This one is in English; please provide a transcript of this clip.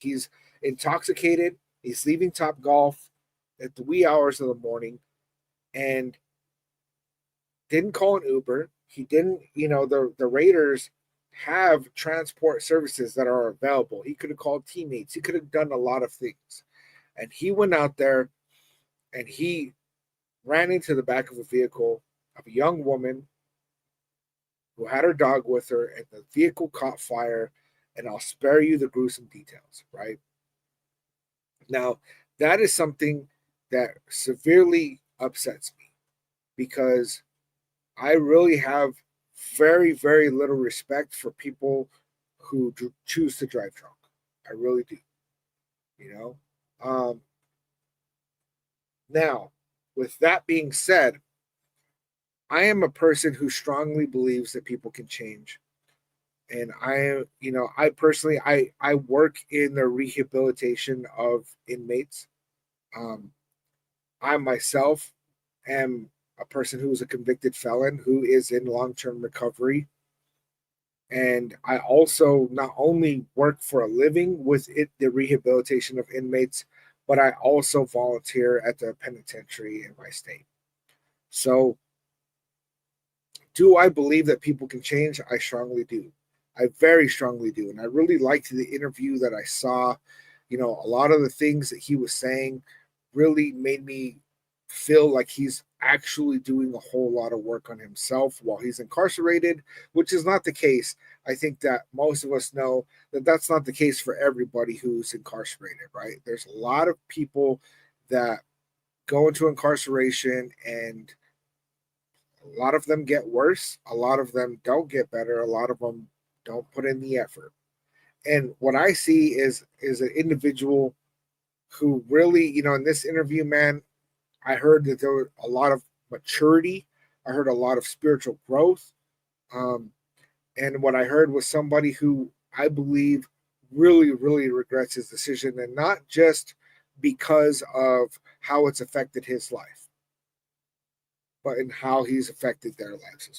He's intoxicated. He's leaving Top Golf at the wee hours of the morning and didn't call an Uber. He didn't, the Raiders have transport services that are available. He could have called teammates. He could have done a lot of things. And he went out there and he ran into the back of a vehicle of a young woman who had her dog with her, and the vehicle caught fire. And I'll spare you the gruesome details, right? Now, that is something that severely upsets me because I really have very, very little respect for people who choose to drive drunk. I really do. You know. Now, with that being said, I am a person who strongly believes that people can change. And I personally, I work in the rehabilitation of inmates. Um, I myself am a person who is a convicted felon who is in long-term recovery. And I also not only work for a living with the rehabilitation of inmates, but I also volunteer at the penitentiary in my state. So, do I believe that people can change? I strongly do. I very strongly do. And I really liked the interview that I saw. A lot of the things that he was saying really made me feel like he's actually doing a whole lot of work on himself while he's incarcerated, which is not the case. I think that most of us know that that's not the case for everybody who's incarcerated, right? There's a lot of people that go into incarceration and a lot of them get worse. A lot of them don't get better. A lot of them don't put in the effort. And what I see is an individual who really, in this interview, man, I heard that there was a lot of maturity. I heard a lot of spiritual growth. And what I heard was somebody who I believe really, really regrets his decision, and not just because of how it's affected his life, but in how he's affected their lives as well.